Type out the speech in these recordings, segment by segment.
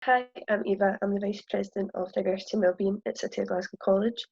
Hi, I'm Eva. I'm the Vice President of Diversity and Wellbeing at City of Glasgow College.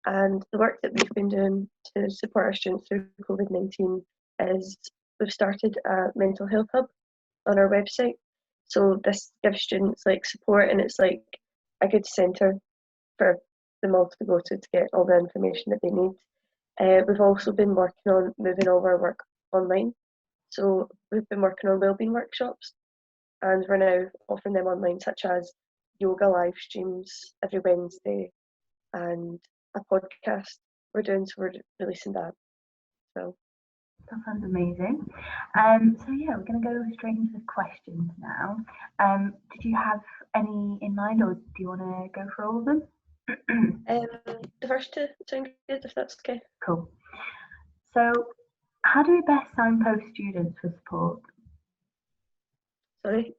And the work that we've been doing to support our students through COVID-19 is we've started a mental health hub on our website. So this gives students like support, and it's like a good centre for them all to go to get all the information that they need. We've also been working on moving all of our work online. So we've been working on wellbeing workshops, and we're now offering them online, such as yoga live streams every Wednesday and a podcast we're releasing that. So That sounds amazing. So yeah, we're going to go straight into the questions now. Did you have any in mind, or do you want to go for all of them? the first two sound good, if that's okay. Cool. So, how do we best signpost students for support? Sorry.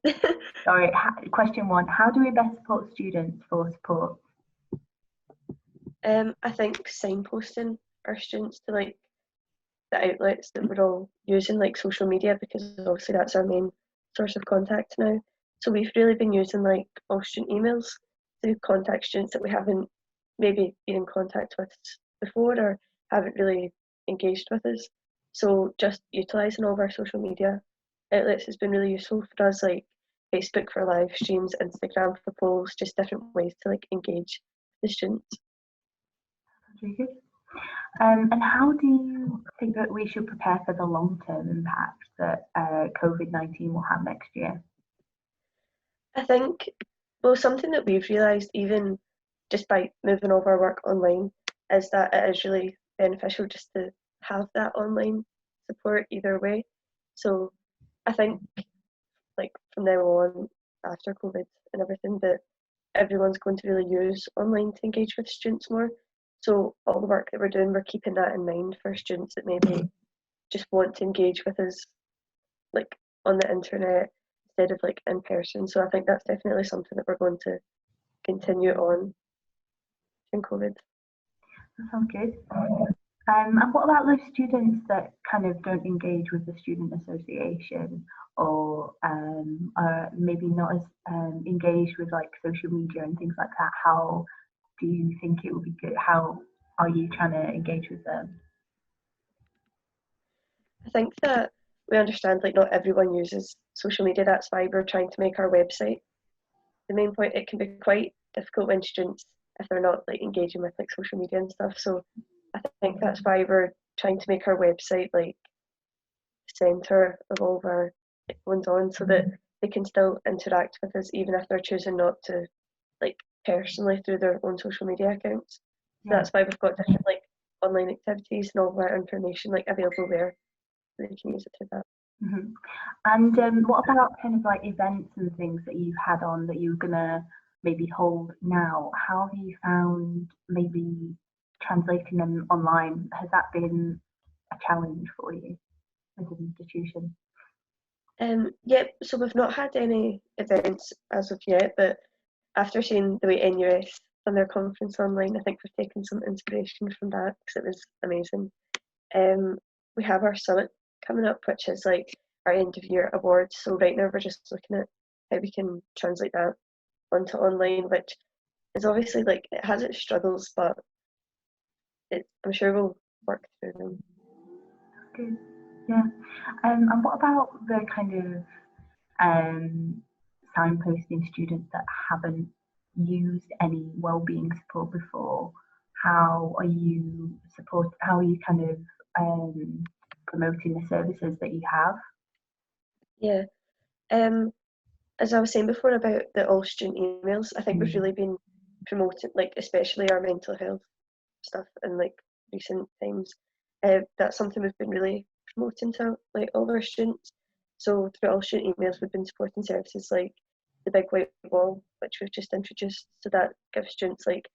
Sorry. Question one: how do we best support students for support? I think signposting our students to like the outlets that we're all using, like social media, because obviously that's our main source of contact now. So we've really been using like all student emails to contact students that we haven't maybe been in contact with before or haven't really engaged with us. So just utilising all of our social media outlets has been really useful for us, like Facebook for live streams, Instagram for polls, just different ways to like engage the students. That's really good. And how do you think that we should prepare for the long-term impact that COVID-19 will have next year? I think, well, something that we've realised, even just by moving all of our work online, is that it is really beneficial just to have that online support either way. So I think, like from now on, after COVID and everything, that everyone's going to really use online to engage with students more. So all the work that we're doing, we're keeping that in mind for students that maybe just want to engage with us, like on the internet instead of like in person. So I think that's definitely something that we're going to continue on in COVID. That sounds good. And what about those students that kind of don't engage with the student association, or are maybe not as engaged with like social media and things like that? How do you think it would be good? How are you trying to engage with them? I think that we understand like not everyone uses social media. That's why we're trying to make our website the main point. It can be quite difficult when students, if they're not like engaging with like social media and stuff. So I think that's why we're trying to make our website like centre of all of our ones on, so that they can still interact with us even if they're choosing not to, like personally through their own social media accounts. So that's why we've got different like online activities and all of our information like available there, so they can use it through that. Mm-hmm. And what about kind of like events and things that you've had on that you're gonna maybe hold now? How have you found maybe translating them online? Has that been a challenge for you as an institution? Yep, so we've not had any events as of yet, but after seeing the way NUS done their conference online, I think we've taken some inspiration from that because it was amazing. We have our summit coming up, which is like our end of year awards. So right now we're just looking at how we can translate that onto online, which is obviously like it has its struggles, but I'm sure we'll work through them. Good. Yeah. And what about the kind of signposting students that haven't used any wellbeing support before? How are you How are you kind of promoting the services that you have? Yeah. As I was saying before about the all student emails, I think we've really been promoting, like especially our mental health stuff in like recent times. That's something we've been really promoting to like all of our students. So through all student emails, we've been supporting services like the Big White Wall, which we've just introduced. So that gives students like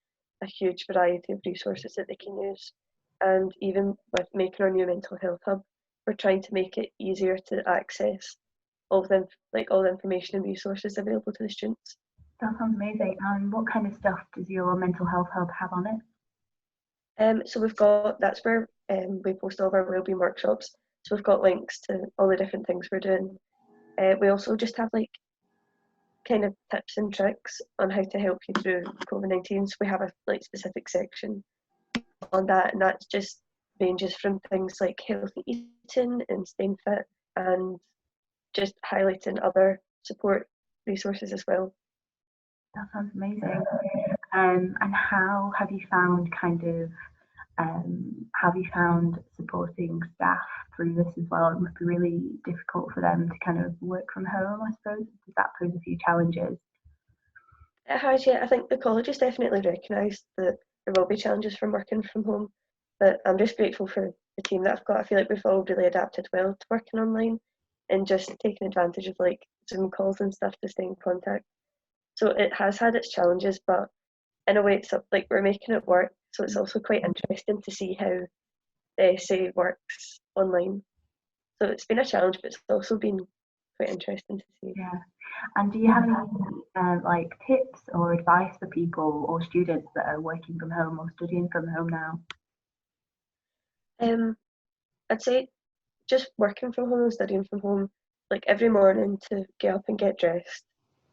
a huge variety of resources that they can use. And even with making our new mental health hub, we're trying to make it easier to access all of them, like all the information and resources available to the students. That sounds amazing. And what kind of stuff does your mental health hub have on it? So we've got, that's where we post all of our wellbeing workshops. So we've got links to all the different things we're doing. We also just have like kind of tips and tricks on how to help you through COVID-19. So we have a like specific section on that, and that just ranges from things like healthy eating and staying fit, and just highlighting other support resources as well. That sounds amazing. And how have you found supporting staff through this as well? It must be really difficult for them to kind of work from home, I suppose. Does that pose a few challenges? It has, yeah. I think the college has definitely recognised that there will be challenges from working from home, but I'm just grateful for the team that I've got. I feel like we've all really adapted well to working online and just taking advantage of like Zoom calls and stuff to stay in contact. So it has had its challenges, but in a way, it's like we're making it work. So it's also quite interesting to see how the essay works online. So it's been a challenge, but it's also been quite interesting to see. Yeah. And do you have any like tips or advice for people or students that are working from home or studying from home now? I'd say just working from home and studying from home, like every morning to get up and get dressed,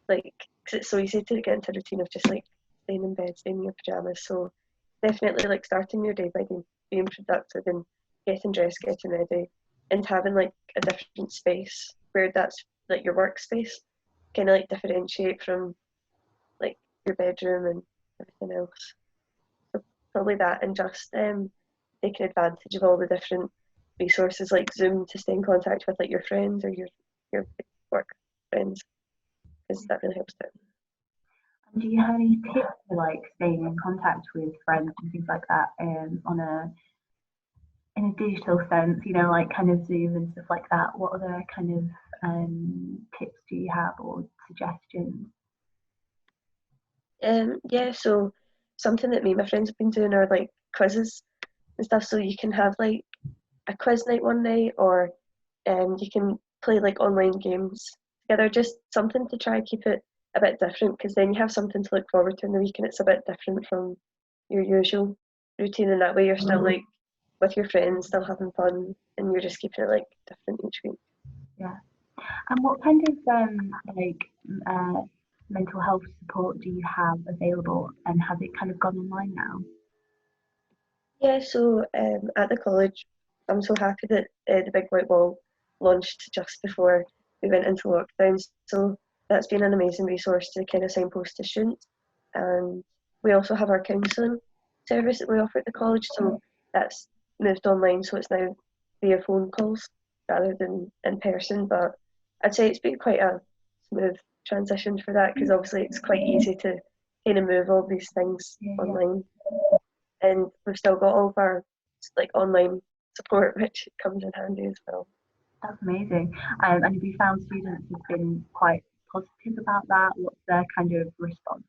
like because it's so easy to get into a routine of just like staying in bed, staying in your pajamas. So definitely like starting your day by being productive and getting dressed, getting ready, and having like a different space where that's like your workspace, kind of like differentiate from like your bedroom and everything else. So probably that, and just taking advantage of all the different resources like Zoom to stay in contact with like your friends or your work friends, because that really helps too. And do you have any tips for like staying in contact with friends and things like that on a in a digital sense, you know, like kind of Zoom and stuff like that? What other kind of tips do you have or suggestions? Yeah, so something that me and my friends have been doing are like quizzes and stuff. So you can have like a quiz night one night, or you can play like online games together. Just something to try and keep it a bit different, because then you have something to look forward to in the week, and it's a bit different from your usual routine. And that way, you're still like with your friends, still having fun, and you're just keeping it like different each week. Yeah. And what kind of uh, mental health support do you have available, and has it kind of gone online now? Yeah, so at the college, I'm so happy that the Big White Wall launched just before we went into lockdown. So that's been an amazing resource to kind of signpost to students. And we also have our counselling service that we offer at the college. So that's moved online. So it's now via phone calls rather than in person. But I'd say it's been quite a smooth transition for that, because obviously it's quite easy to kind of move all these things Yeah, yeah. online, and we've still got all of our like online support, which comes in handy as well. That's amazing. And have you found students have been quite positive about that? What's their kind of response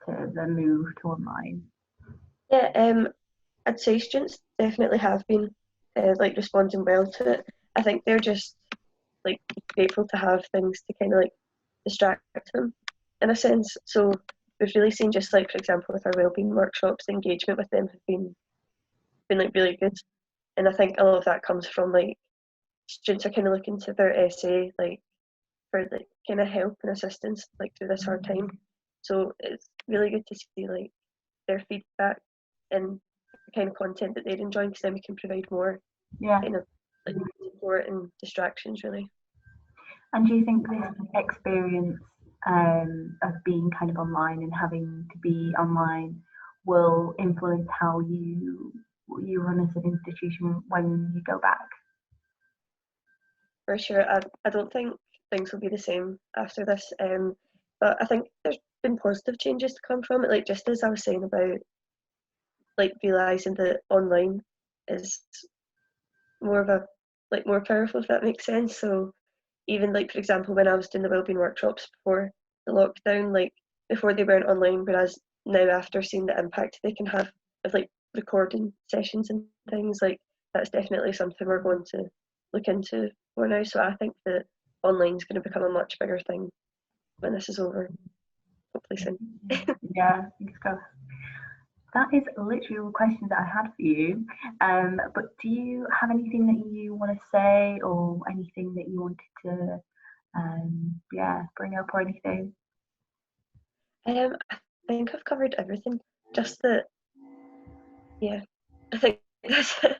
to the move to online? Yeah, I'd say students definitely have been like responding well to it. I think they're just like grateful to have things to kind of like distract them in a sense. So we've really seen, just like for example with our wellbeing workshops, the engagement with them have been like really good. And I think a lot of that comes from like students are kind of looking to their essay like for like kind of help and assistance like through this hard time. So it's really good to see like their feedback and the kind of content that they're enjoying, because then we can provide more Yeah. kind of like support and distractions really. And do you think this experience of being kind of online and having to be online will influence how you run as an institution when you go back? For sure, I don't think things will be the same after this, but I think there's been positive changes to come from it. Like just as I was saying about like realizing that online is more of a like more powerful, if that makes sense. So even like for example when I was doing the wellbeing workshops before the lockdown, like before they weren't online, whereas now after seeing the impact they can have of like recording sessions and things, like that's definitely something we're going to look into more now. So I think that online is going to become a much bigger thing when this is over, hopefully soon. Yeah, let's go. That is literally all the questions that I had for you. But do you have anything that you want to say or anything that you wanted to, yeah, bring up or anything? I think I've covered everything. Just that, yeah, I think that's it.